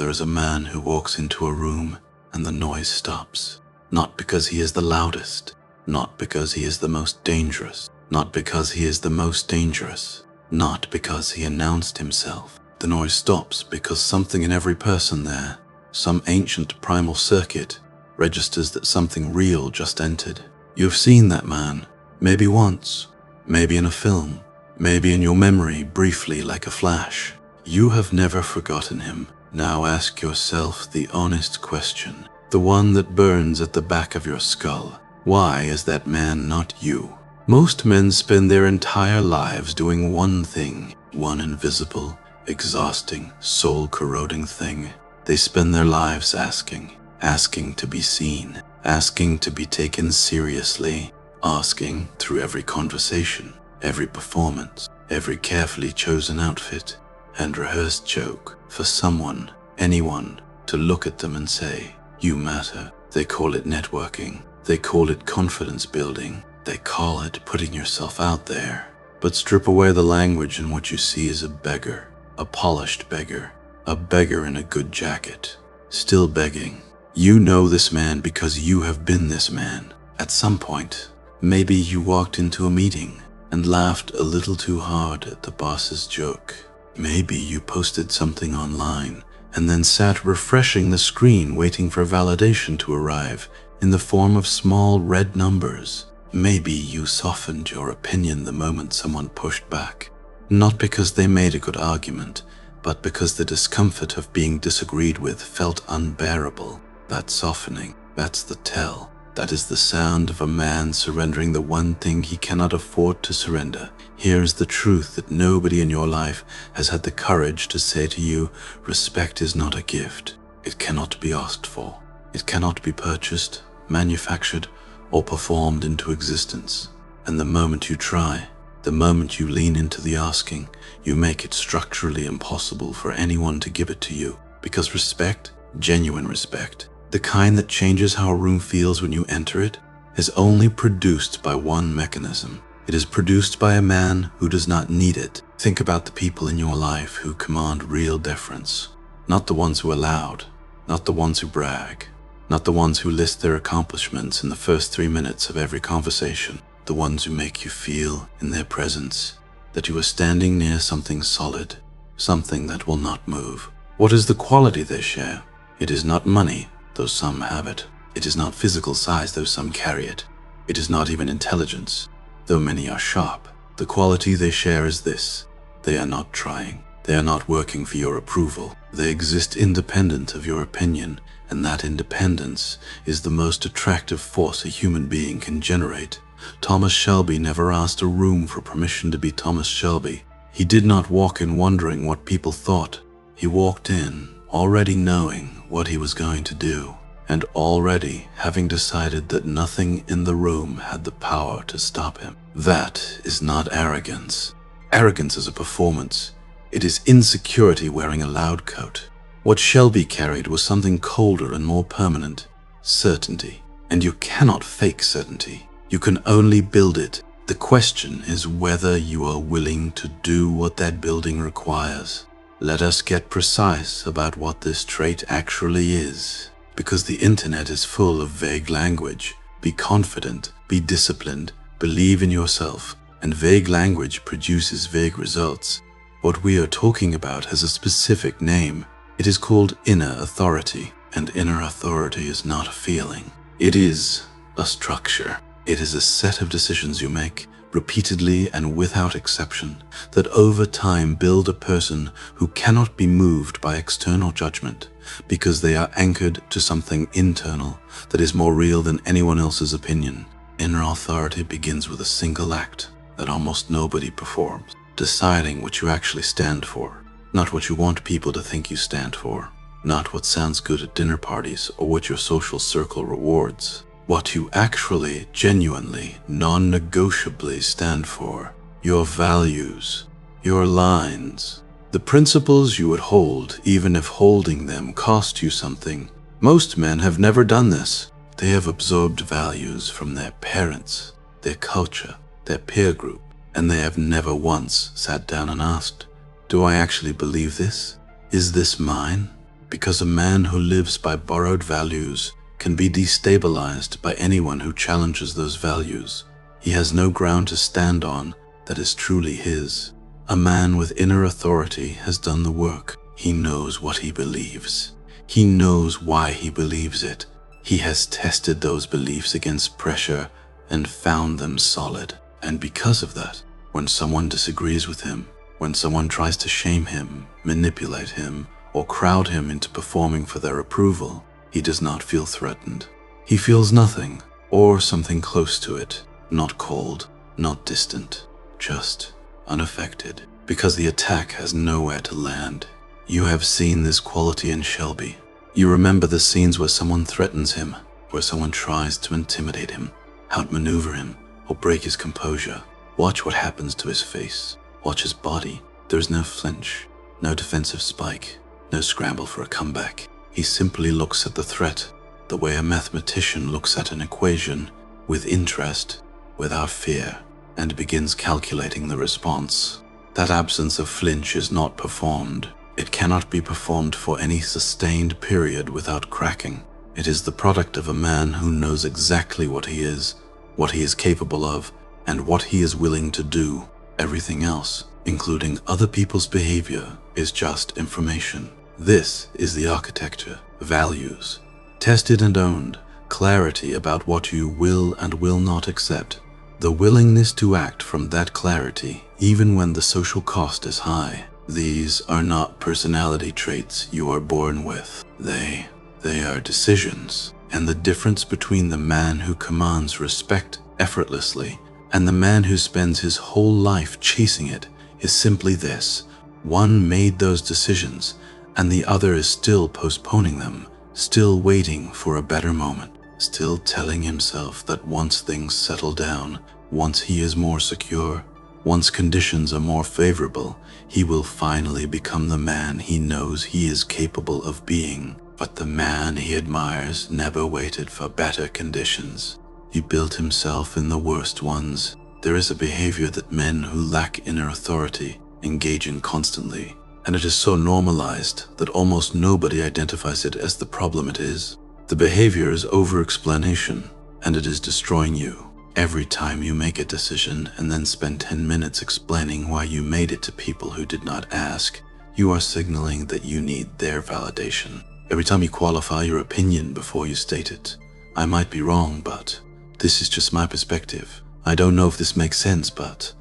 there is a man who walks into a room and the noise stops. Not because he is the loudest, not because he is the most dangerous, not because he is the most dangerous, not because he announced himself. The noise stops because something in every person there, some ancient primal circuit, registers that something real just entered. You've seen that man, maybe once, maybe in a film, maybe in your memory briefly like a flash. You have never forgotten him. Now ask yourself the honest question, the one that burns at the back of your skull. Why is that man not you? Most men spend their entire lives doing one thing, one invisible, exhausting, soul-corroding thing. They spend their lives asking to be seen, asking to be taken seriously, asking through every conversation, every performance, every carefully chosen outfit and rehearsed joke for someone, anyone, to look at them and say, "You matter." They call it networking. They call it confidence building. They call it putting yourself out there. But strip away the language and what you see is a beggar, a polished beggar, a beggar in a good jacket, still begging. You know this man because you have been this man. At some point, maybe you walked into a meeting and laughed a little too hard at the boss's joke. Maybe you posted something online and then sat refreshing the screen waiting for validation to arrive in the form of small red numbers. Maybe you softened your opinion the moment someone pushed back, not because they made a good argument, but because the discomfort of being disagreed with felt unbearable. That softening, that's the tell. That is the sound of a man surrendering the one thing he cannot afford to surrender. Here's the truth that nobody in your life has had the courage to say to you, respect is not a gift. It cannot be asked for. It cannot be purchased, manufactured, or performed into existence. And the moment you try, the moment you lean into the asking, you make it structurally impossible for anyone to give it to you. Because respect, genuine respect, the kind that changes how a room feels when you enter it, is only produced by one mechanism. It is produced by a man who does not need it. Think about the people in your life who command real deference. Not the ones who are loud, not the ones who brag, not the ones who list their accomplishments in the first 3 minutes of every conversation. The ones who make you feel, in their presence, that you are standing near something solid, something that will not move. What is the quality they share? It is not money, though some have it. It is not physical size, though some carry it. It is not even intelligence, though many are sharp. The quality they share is this: they are not trying. They are not working for your approval. They exist independent of your opinion, and that independence is the most attractive force a human being can generate. Thomas Shelby never asked a room for permission to be Thomas Shelby. He did not walk in wondering what people thought. He walked in already knowing what he was going to do, and already having decided that nothing in the room had the power to stop him. That is not arrogance. Arrogance is a performance. It is insecurity wearing a loud coat. What Shelby carried was something colder and more permanent: certainty. And you cannot fake certainty. You can only build it. The question is whether you are willing to do what that building requires. Let us get precise about what this trait actually is, because the internet is full of vague language. Be confident, be disciplined, believe in yourself, and vague language produces vague results. What we are talking about has a specific name. It is called inner authority, and inner authority is not a feeling. It is a structure. It is a set of decisions you make, repeatedly and without exception, that over time build a person who cannot be moved by external judgment, because they are anchored to something internal that is more real than anyone else's opinion. Inner authority begins with a single act that almost nobody performs: deciding what you actually stand for, not what you want people to think you stand for, not what sounds good at dinner parties or what your social circle rewards. What you actually, genuinely, non-negotiably stand for. Your values, your lines, the principles you would hold even if holding them cost you something. Most men have never done this. They have absorbed values from their parents, their culture, their peer group, and they have never once sat down and asked, do I actually believe this? Is this mine? Because a man who lives by borrowed values can be destabilized by anyone who challenges those values. He has no ground to stand on that is truly his. A man with inner authority has done the work. He knows what he believes. He knows why he believes it. He has tested those beliefs against pressure and found them solid. And because of that, when someone disagrees with him, when someone tries to shame him, manipulate him, or crowd him into performing for their approval, he does not feel threatened. He feels nothing, or something close to it, not cold, not distant, just unaffected, because the attack has nowhere to land. You have seen this quality in Shelby. You remember the scenes where someone threatens him, where someone tries to intimidate him, outmaneuver him, or break his composure. Watch what happens to his face. Watch his body. There is no flinch, no defensive spike, no scramble for a comeback. He simply looks at the threat the way a mathematician looks at an equation, with interest, without fear, and begins calculating the response. That absence of flinch is not performed. It cannot be performed for any sustained period without cracking. It is the product of a man who knows exactly what he is capable of, and what he is willing to do. Everything else, including other people's behavior, is just information. This is the architecture, values, tested and owned, clarity about what you will and will not accept, the willingness to act from that clarity even when the social cost is high. These are not personality traits you are born with. They are decisions. And the difference between the man who commands respect effortlessly and the man who spends his whole life chasing it is simply this: one made those decisions, and the other is still postponing them, still waiting for a better moment, still telling himself that once things settle down, once he is more secure, once conditions are more favorable, he will finally become the man he knows he is capable of being. But the man he admires never waited for better conditions. He built himself in the worst ones. There is a behavior that men who lack inner authority engage in constantly, and it is so normalized that almost nobody identifies it as the problem it is. The behavior is over-explanation, and it is destroying you. Every time you make a decision and then spend 10 minutes explaining why you made it to people who did not ask, you are signaling that you need their validation. Every time you qualify your opinion before you state it. I might be wrong, but this is just my perspective. I don't know if this makes sense, but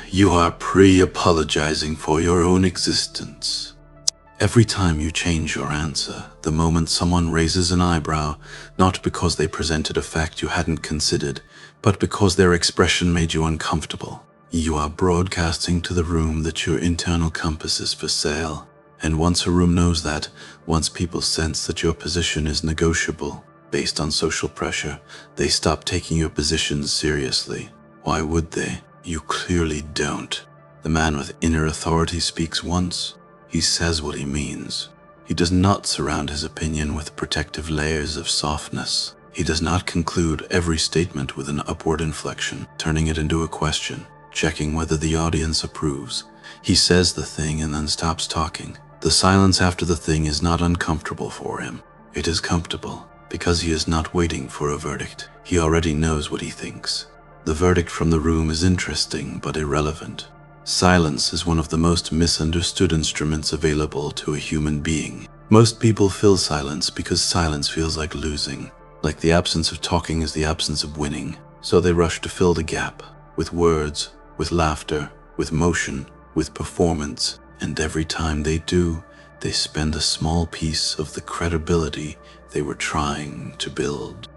you are pre-apologizing for your own existence. Every time you change your answer, the moment someone raises an eyebrow, not because they presented a fact you hadn't considered, but because their expression made you uncomfortable, you are broadcasting to the room that your internal compass is for sale. And once a room knows that, once people sense that your position is negotiable, based on social pressure, they stop taking your positions seriously. Why would they? You clearly don't. The man with inner authority speaks once. He says what he means. He does not surround his opinion with protective layers of softness. He does not conclude every statement with an upward inflection, turning it into a question, checking whether the audience approves. He says the thing and then stops talking. The silence after the thing is not uncomfortable for him. It is comfortable because he is not waiting for a verdict. He already knows what he thinks. The verdict from the room is interesting but irrelevant. Silence is one of the most misunderstood instruments available to a human being. Most people fill silence because silence feels like losing, like the absence of talking is the absence of winning. So they rush to fill the gap with words, with laughter, with motion, with performance. And every time they do, they spend a small piece of the credibility they were trying to build.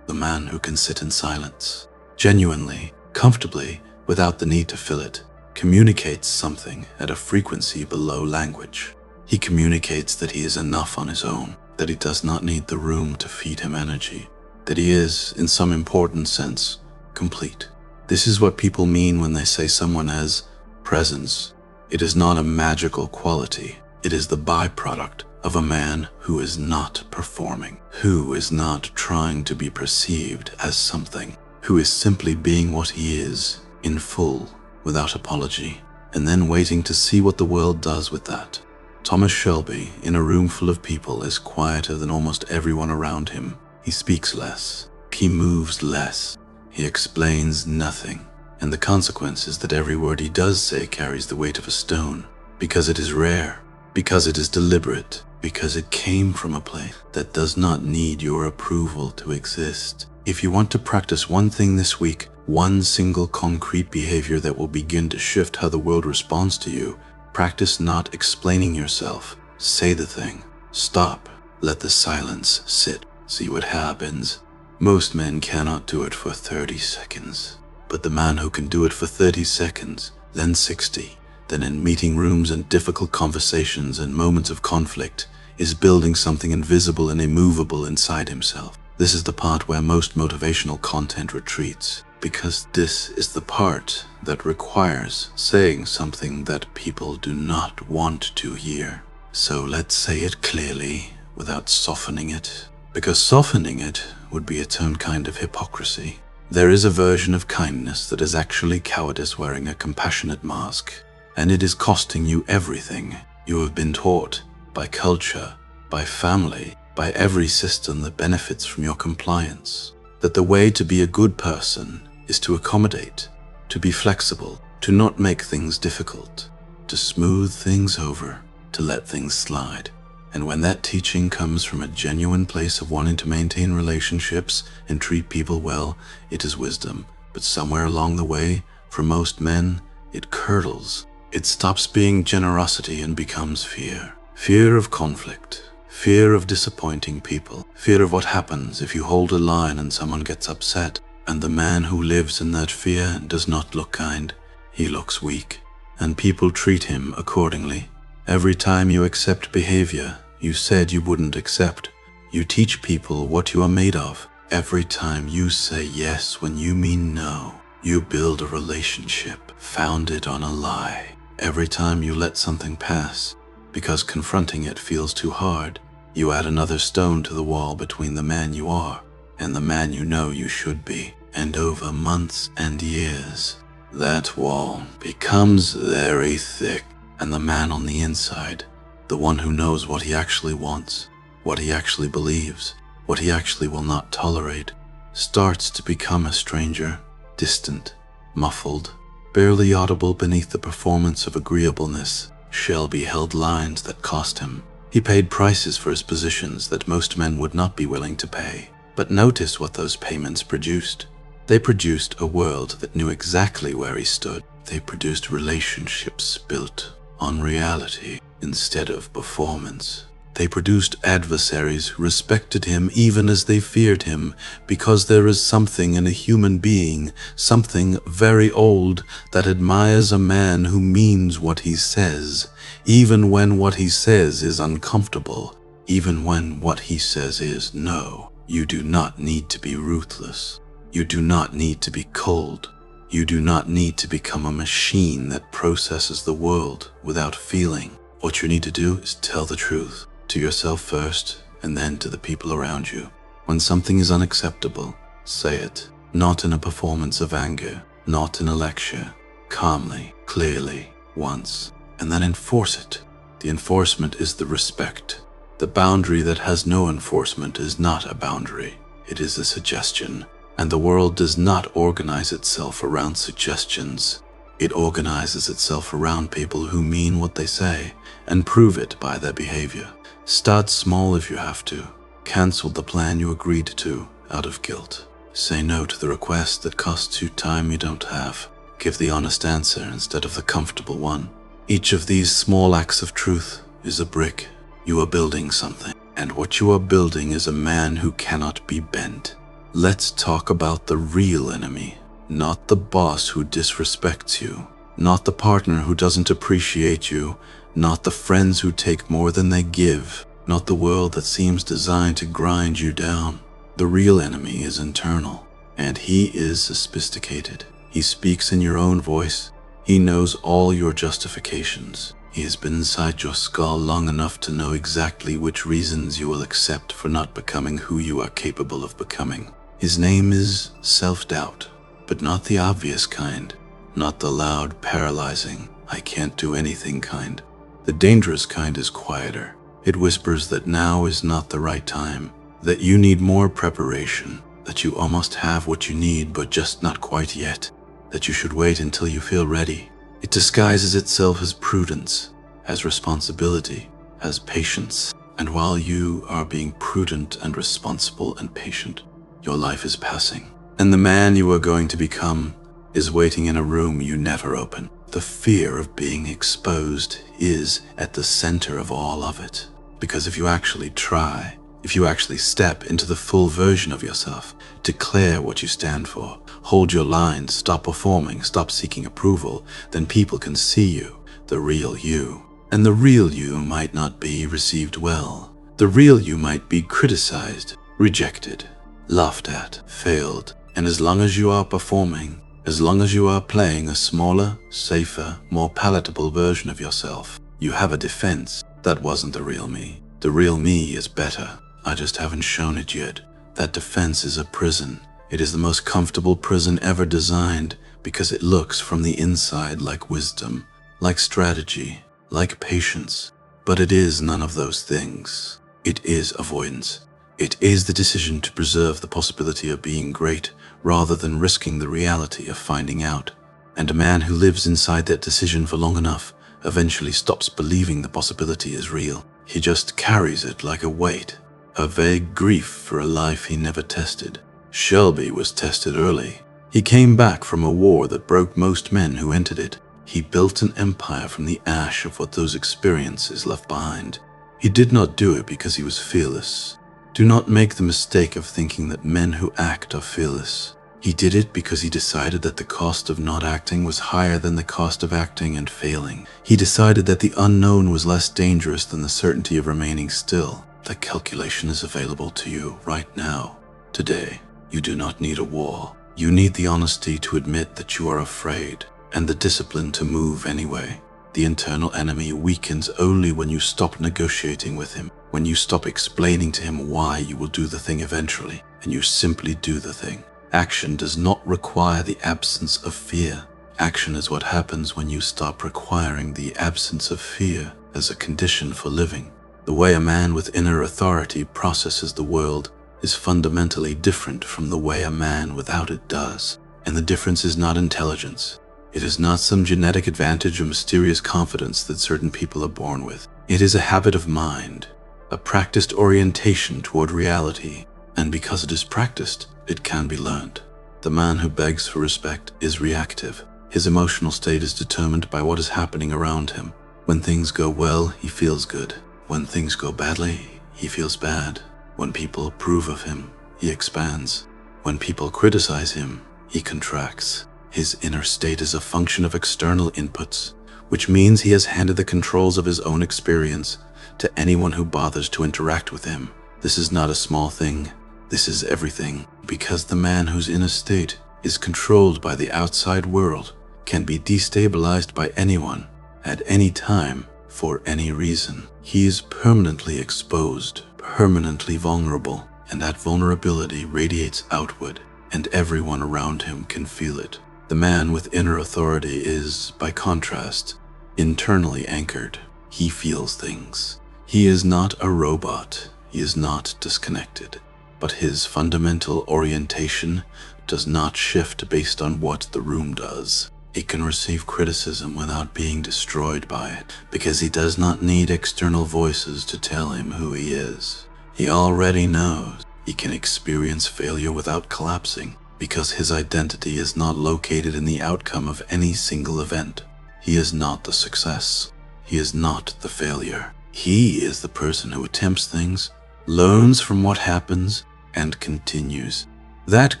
The man who can sit in silence, genuinely, comfortably, without the need to fill it, communicates something at a frequency below language. He communicates that he is enough on his own, that he does not need the room to feed him energy, that he is, in some important sense, complete. This is what people mean when they say someone has presence. It is not a magical quality. It is the byproduct of a man who is not performing, who is not trying to be perceived as something, who is simply being what he is, in full, without apology, and then waiting to see what the world does with that. Thomas Shelby, in a room full of people, is quieter than almost everyone around him. He speaks less. He moves less. He explains nothing. And the consequence is that every word he does say carries the weight of a stone, because it is rare, because it is deliberate, because it came from a place that does not need your approval to exist. If you want to practice one thing this week, one single concrete behavior that will begin to shift how the world responds to you, practice not explaining yourself. Say the thing. Stop. Let the silence sit. See what happens. Most men cannot do it for 30 seconds. But the man who can do it for 30 seconds, then 60, then in meeting rooms and difficult conversations and moments of conflict, is building something invisible and immovable inside himself. This is the part where most motivational content retreats, because this is the part that requires saying something that people do not want to hear. So let's say it clearly without softening it, because softening it would be its own kind of hypocrisy. There is a version of kindness that is actually cowardice wearing a compassionate mask, and it is costing you everything. You have been taught by culture, by family, by every system that benefits from your compliance, that the way to be a good person is to accommodate, to be flexible, to not make things difficult, to smooth things over, to let things slide. And when that teaching comes from a genuine place of wanting to maintain relationships and treat people well, it is wisdom. But somewhere along the way, for most men, it curdles. It stops being generosity and becomes fear. Fear of conflict. Fear of disappointing people. Fear of what happens if you hold a line and someone gets upset. And the man who lives in that fear does not look kind. He looks weak. And people treat him accordingly. Every time you accept behavior you said you wouldn't accept, you teach people what you are made of. Every time you say yes when you mean no, you build a relationship founded on a lie. Every time you let something pass, because confronting it feels too hard, you add another stone to the wall between the man you are and the man you know you should be. And over months and years, that wall becomes very thick. And the man on the inside, the one who knows what he actually wants, what he actually believes, what he actually will not tolerate, starts to become a stranger, distant, muffled, barely audible beneath the performance of agreeableness. Shelby held lines that cost him. He paid prices for his positions that most men would not be willing to pay. But notice what those payments produced. They produced a world that knew exactly where he stood. They produced relationships built on reality instead of performance. They produced adversaries who respected him even as they feared him, because there is something in a human being, something very old, that admires a man who means what he says, even when what he says is uncomfortable, even when what he says is no. You do not need to be ruthless. You do not need to be cold. You do not need to become a machine that processes the world without feeling. What you need to do is tell the truth, to yourself first, and then to the people around you. When something is unacceptable, say it, not in a performance of anger, not in a lecture, calmly, clearly, once, and then enforce it. The enforcement is the respect. The boundary that has no enforcement is not a boundary, it is a suggestion. And the world does not organize itself around suggestions. It organizes itself around people who mean what they say and prove it by their behavior. Start small if you have to. Cancel the plan you agreed to out of guilt. Say no to the request that costs you time you don't have. Give the honest answer instead of the comfortable one. Each of these small acts of truth is a brick. You are building something, and what you are building is a man who cannot be bent. Let's talk about the real enemy, not the boss who disrespects you, not the partner who doesn't appreciate you, not the friends who take more than they give, not the world that seems designed to grind you down. The real enemy is internal, and he is sophisticated. He speaks in your own voice. He knows all your justifications. He has been inside your skull long enough to know exactly which reasons you will accept for not becoming who you are capable of becoming. His name is self-doubt, but not the obvious kind, not the loud, paralyzing, I can't do anything kind. The dangerous kind is quieter. It whispers that now is not the right time, that you need more preparation, that you almost have what you need but just not quite yet, that you should wait until you feel ready. It disguises itself as prudence, as responsibility, as patience. And while you are being prudent and responsible and patient, your life is passing. And the man you are going to become is waiting in a room you never open. The fear of being exposed is at the center of all of it. Because if you actually try, if you actually step into the full version of yourself, declare what you stand for, hold your line, stop performing, stop seeking approval, then people can see you, the real you. And the real you might not be received well. The real you might be criticized, rejected, laughed at, failed. And as long as you are performing, as long as you are playing a smaller, safer, more palatable version of yourself, you have a defense. That wasn't the real me. The real me is better. I just haven't shown it yet. That defense is a prison. It is the most comfortable prison ever designed because it looks from the inside like wisdom, like strategy, like patience. But it is none of those things. It is avoidance. It is the decision to preserve the possibility of being great rather than risking the reality of finding out. And a man who lives inside that decision for long enough eventually stops believing the possibility is real. He just carries it like a weight, a vague grief for a life he never tested. Shelby was tested early. He came back from a war that broke most men who entered it. He built an empire from the ash of what those experiences left behind. He did not do it because he was fearless. Do not make the mistake of thinking that men who act are fearless. He did it because he decided that the cost of not acting was higher than the cost of acting and failing. He decided that the unknown was less dangerous than the certainty of remaining still. That calculation is available to you right now, today. You do not need a wall. You need the honesty to admit that you are afraid, and the discipline to move anyway. The internal enemy weakens only when you stop negotiating with him, when you stop explaining to him why you will do the thing eventually, and you simply do the thing. Action does not require the absence of fear. Action is what happens when you stop requiring the absence of fear as a condition for living. The way a man with inner authority processes the world is fundamentally different from the way a man without it does. And the difference is not intelligence. It is not some genetic advantage or mysterious confidence that certain people are born with. It is a habit of mind, a practiced orientation toward reality, and because it is practiced, it can be learned. The man who begs for respect is reactive. His emotional state is determined by what is happening around him. When things go well, he feels good. When things go badly, he feels bad. When people approve of him, he expands. When people criticize him, he contracts. His inner state is a function of external inputs, which means he has handed the controls of his own experience to anyone who bothers to interact with him. This is not a small thing. This is everything, because the man whose inner state is controlled by the outside world can be destabilized by anyone, at any time, for any reason. He is permanently exposed, permanently vulnerable, and that vulnerability radiates outward, and everyone around him can feel it. The man with inner authority is, by contrast, internally anchored. He feels things. He is not a robot. He is not disconnected. But his fundamental orientation does not shift based on what the room does. He can receive criticism without being destroyed by it, because he does not need external voices to tell him who he is. He already knows. He can experience failure without collapsing, because his identity is not located in the outcome of any single event. He is not the success. He is not the failure. He is the person who attempts things, learns from what happens, and continues. That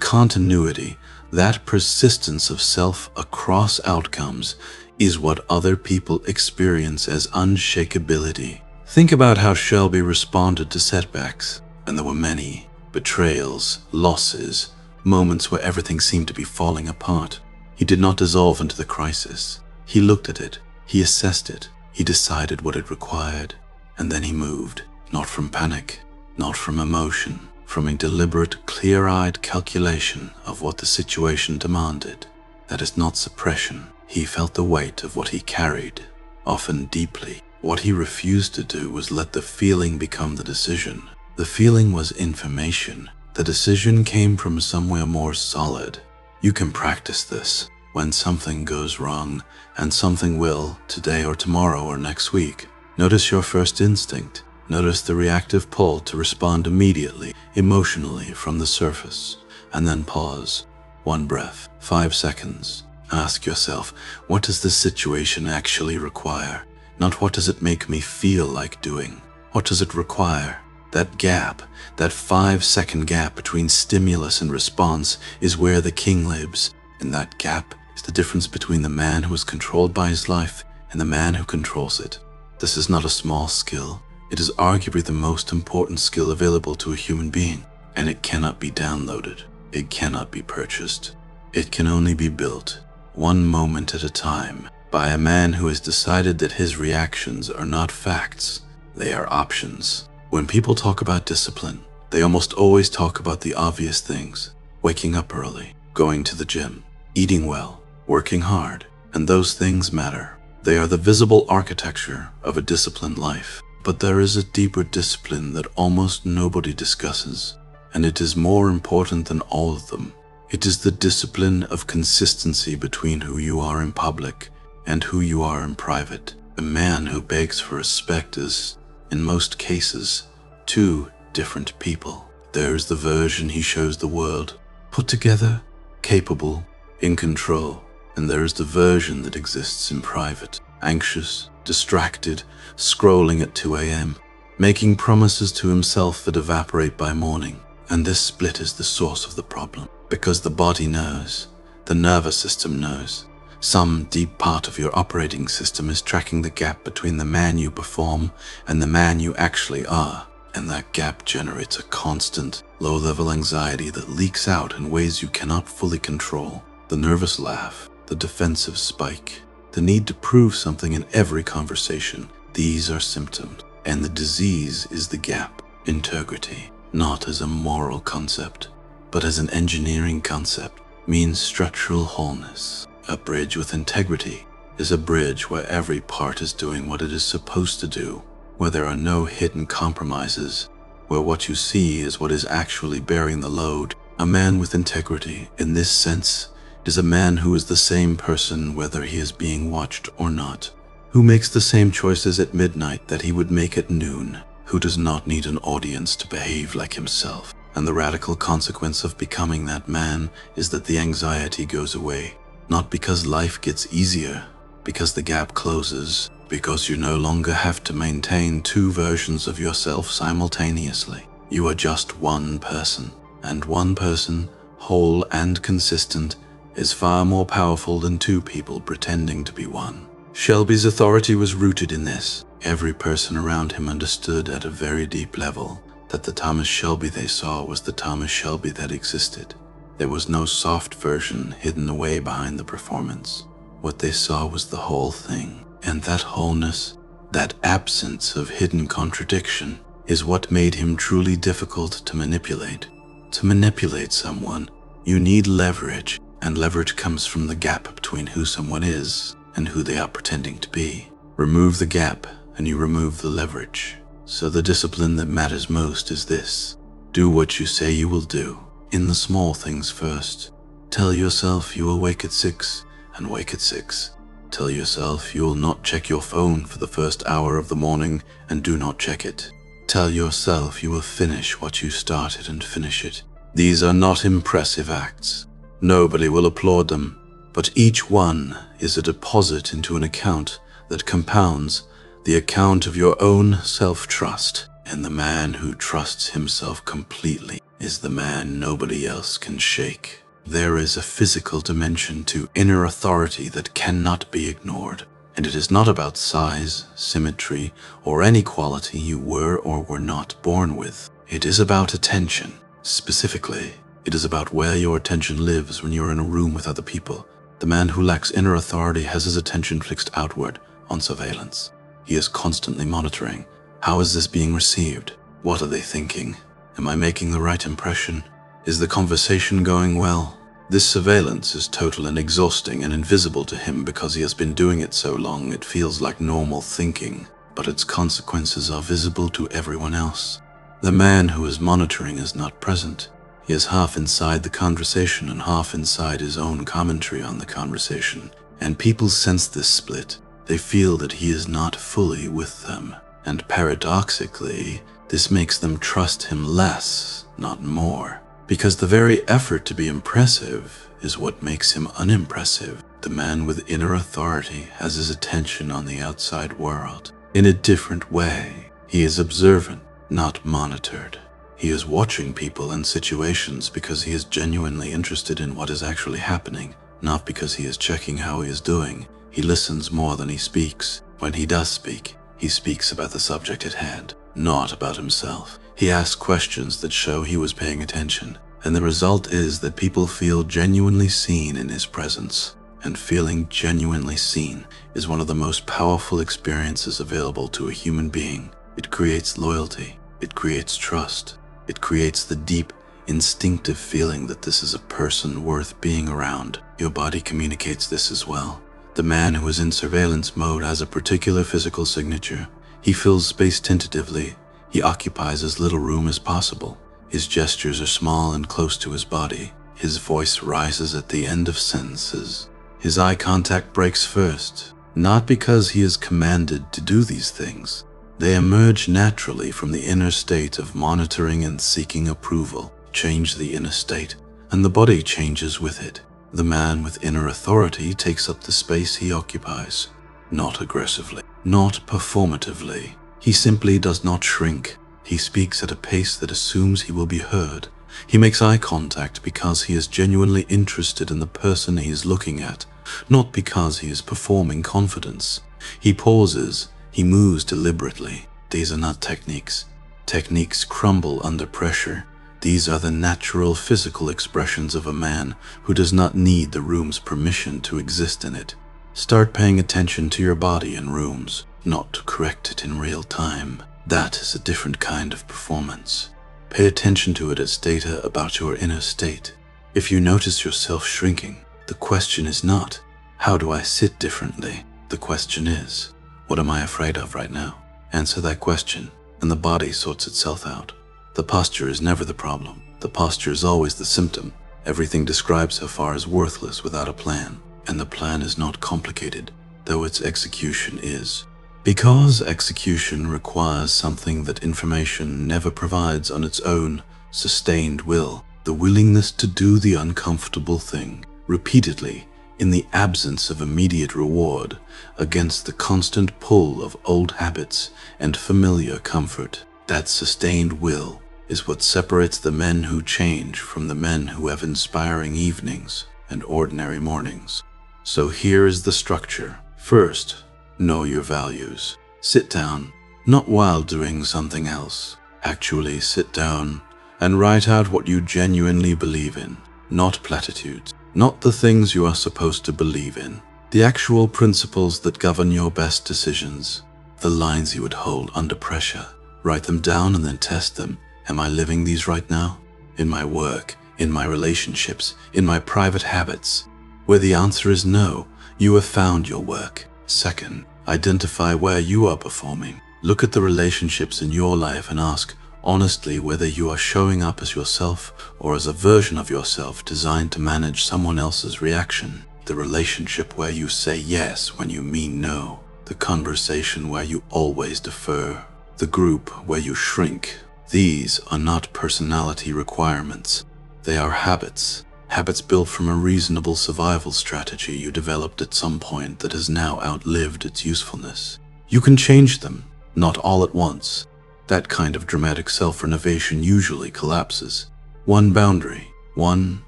continuity, that persistence of self across outcomes, is what other people experience as unshakability. Think about how Shelby responded to setbacks, and there were many. Betrayals, losses, moments where everything seemed to be falling apart. He did not dissolve into the crisis. He looked at it, he assessed it, he decided what it required, and then he moved, not from panic, not from emotion, from a deliberate, clear-eyed calculation of what the situation demanded. That is not suppression. He felt the weight of what he carried, often deeply. What he refused to do was let the feeling become the decision. The feeling was information. The decision came from somewhere more solid. You can practice this. When something goes wrong, and something will, today or tomorrow or next week, notice your first instinct. Notice the reactive pull to respond immediately, emotionally from the surface, and then pause. 1 breath, 5 seconds. Ask yourself, what does this situation actually require? Not what does it make me feel like doing? What does it require? That gap, that 5-second gap between stimulus and response is where the king lives. And that gap is the difference between the man who is controlled by his life and the man who controls it. This is not a small skill. It is arguably the most important skill available to a human being, and it cannot be downloaded. It cannot be purchased. It can only be built, one moment at a time, by a man who has decided that his reactions are not facts, they are options. When people talk about discipline, they almost always talk about the obvious things: waking up early, going to the gym, eating well, working hard, and those things matter. They are the visible architecture of a disciplined life. But there is a deeper discipline that almost nobody discusses, and it is more important than all of them. It is the discipline of consistency between who you are in public and who you are in private. A man who begs for respect is, in most cases, 2 different people. There is the version he shows the world, put together, capable, in control, and there is the version that exists in private, anxious, distracted, scrolling at 2 a.m., making promises to himself that evaporate by morning. And this split is the source of the problem, because the body knows, the nervous system knows. Some deep part of your operating system is tracking the gap between the man you perform and the man you actually are, and that gap generates a constant, low-level anxiety that leaks out in ways you cannot fully control. The nervous laugh, the defensive spike, the need to prove something in every conversation. These are symptoms, and the disease is the gap. Integrity, not as a moral concept, but as an engineering concept, means structural wholeness. A bridge with integrity is a bridge where every part is doing what it is supposed to do, where there are no hidden compromises, where what you see is what is actually bearing the load. A man with integrity, in this sense, is a man who is the same person whether he is being watched or not, who makes the same choices at midnight that he would make at noon, who does not need an audience to behave like himself. And the radical consequence of becoming that man is that the anxiety goes away, not because life gets easier, because the gap closes, because you no longer have to maintain 2 versions of yourself simultaneously. You are just one person, and one person, whole and consistent, is far more powerful than 2 people pretending to be one. Shelby's authority was rooted in this. Every person around him understood at a very deep level that the Thomas Shelby they saw was the Thomas Shelby that existed. There was no soft version hidden away behind the performance. What they saw was the whole thing. And that wholeness, that absence of hidden contradiction, is what made him truly difficult to manipulate. To manipulate someone, you need leverage, and leverage comes from the gap between who someone is and who they are pretending to be. Remove the gap, and you remove the leverage. So the discipline that matters most is this: do what you say you will do. In the small things first. Tell yourself you will wake at 6 and wake at 6. Tell yourself you will not check your phone for the first hour of the morning and do not check it. Tell yourself you will finish what you started and finish it. These are not impressive acts. Nobody will applaud them, but each one is a deposit into an account that compounds, the account of your own self-trust. And the man who trusts himself completely is the man nobody else can shake. There is a physical dimension to inner authority that cannot be ignored, and it is not about size, symmetry, or any quality you were or were not born with. It is about attention. Specifically, it is about where your attention lives when you're in a room with other people. The man who lacks inner authority has his attention fixed outward, on surveillance. He is constantly monitoring. How is this being received? What are they thinking? Am I making the right impression? Is the conversation going well? This surveillance is total and exhausting and invisible to him because he has been doing it so long it feels like normal thinking. but its consequences are visible to everyone else. The man who is monitoring is not present. He is half inside the conversation and half inside his own commentary on the conversation, and people sense this split. They feel that he is not fully with them, and paradoxically, this makes them trust him less, not more, because the very effort to be impressive is what makes him unimpressive. The man with inner authority has his attention on the outside world in a different way. He is observant, not monitored. He is watching people and situations because he is genuinely interested in what is actually happening, not because he is checking how he is doing. He listens more than he speaks. When he does speak, he speaks about the subject at hand, not about himself. He asks questions that show he was paying attention, and the result is that people feel genuinely seen in his presence. And feeling genuinely seen is one of the most powerful experiences available to a human being. It creates loyalty. It creates trust. It creates the deep, instinctive feeling that this is a person worth being around. Your body communicates this as well. The man who is in surveillance mode has a particular physical signature. He fills space tentatively. He occupies as little room as possible. His gestures are small and close to his body. His voice rises at the end of sentences. His eye contact breaks first, not because he is commanded to do these things. They emerge naturally from the inner state of monitoring and seeking approval. Change the inner state, and the body changes with it. The man with inner authority takes up the space he occupies, not aggressively, not performatively. He simply does not shrink. He speaks at a pace that assumes he will be heard. He makes eye contact because he is genuinely interested in the person he is looking at, not because he is performing confidence. He pauses. He moves deliberately. These are not techniques. Techniques crumble under pressure. These are the natural physical expressions of a man who does not need the room's permission to exist in it. Start paying attention to your body in rooms, not to correct it in real time. That is a different kind of performance. Pay attention to it as data about your inner state. If you notice yourself shrinking, the question is not, how do I sit differently? The question is, what am I afraid of right now? Answer that question, and the body sorts itself out. The posture is never the problem. The posture is always the symptom. Everything described so far is worthless without a plan, and the plan is not complicated, though its execution is. Because execution requires something that information never provides on its own, sustained will, the willingness to do the uncomfortable thing, repeatedly, in the absence of immediate reward, against the constant pull of old habits and familiar comfort. That sustained will is what separates the men who change from the men who have inspiring evenings and ordinary mornings. So here is the structure. First, know your values. Sit down, not while doing something else. Actually sit down and write out what you genuinely believe in, not platitudes, not the things you are supposed to believe in, the actual principles that govern your best decisions, the lines you would hold under pressure. Write them down and then test them. Am I living these right now? In my work, in my relationships, in my private habits? Where the answer is no, you have found your work. Second, identify where you are performing. Look at the relationships in your life and ask honestly whether you are showing up as yourself or as a version of yourself designed to manage someone else's reaction. The relationship where you say yes when you mean no. The conversation where you always defer. The group where you shrink. These are not personality requirements. They are habits. Habits built from a reasonable survival strategy you developed at some point that has now outlived its usefulness. You can change them, not all at once. That kind of dramatic self-renovation usually collapses. One boundary, one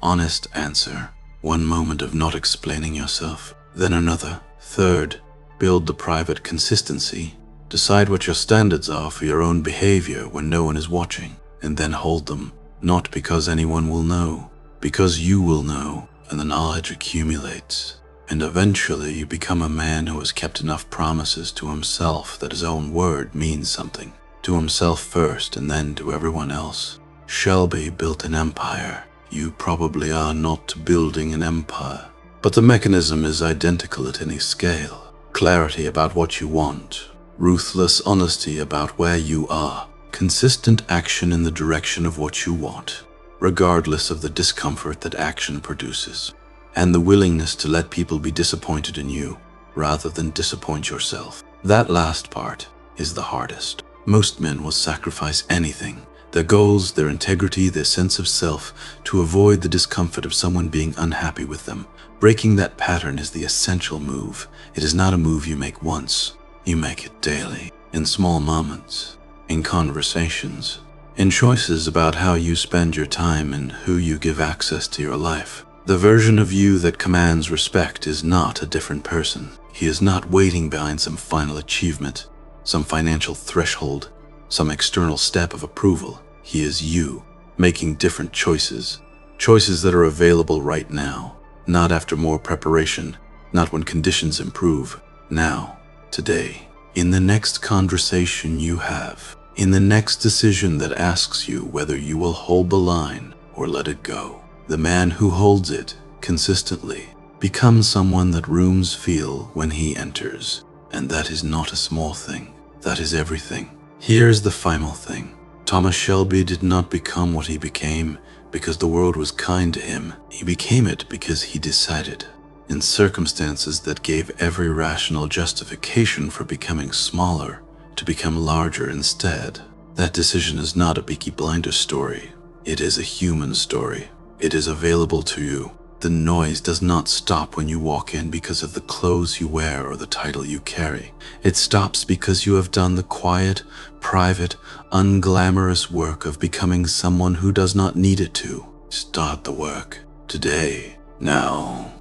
honest answer, one moment of not explaining yourself, then another. Third, build the private consistency. Decide what your standards are for your own behavior when no one is watching, and then hold them, not because anyone will know, because you will know, and the knowledge accumulates. And eventually you become a man who has kept enough promises to himself that his own word means something. To himself first and then to everyone else. Shelby built an empire. You probably are not building an empire, but the mechanism is identical at any scale. Clarity about what you want, ruthless honesty about where you are, consistent action in the direction of what you want, regardless of the discomfort that action produces, and the willingness to let people be disappointed in you rather than disappoint yourself. That last part is the hardest. Most men will sacrifice anything, their goals, their integrity, their sense of self, to avoid the discomfort of someone being unhappy with them. Breaking that pattern is the essential move. It is not a move you make once. You make it daily, in small moments, in conversations, in choices about how you spend your time and who you give access to your life. The version of you that commands respect is not a different person. He is not waiting behind some final achievement, some financial threshold, some external step of approval. He is you, making different choices, choices that are available right now, not after more preparation, not when conditions improve, now, today, in the next conversation you have, in the next decision that asks you whether you will hold the line or let it go. The man who holds it consistently becomes someone that rooms feel when he enters, and that is not a small thing. That is everything. Here's the final thing. Thomas Shelby did not become what he became because the world was kind to him. He became it because he decided, in circumstances that gave every rational justification for becoming smaller, to become larger instead. That decision is not a Peaky Blinders story. It is a human story. It is available to you. The noise does not stop when you walk in because of the clothes you wear or the title you carry. It stops because you have done the quiet, private, unglamorous work of becoming someone who does not need it to. Start the work today, now.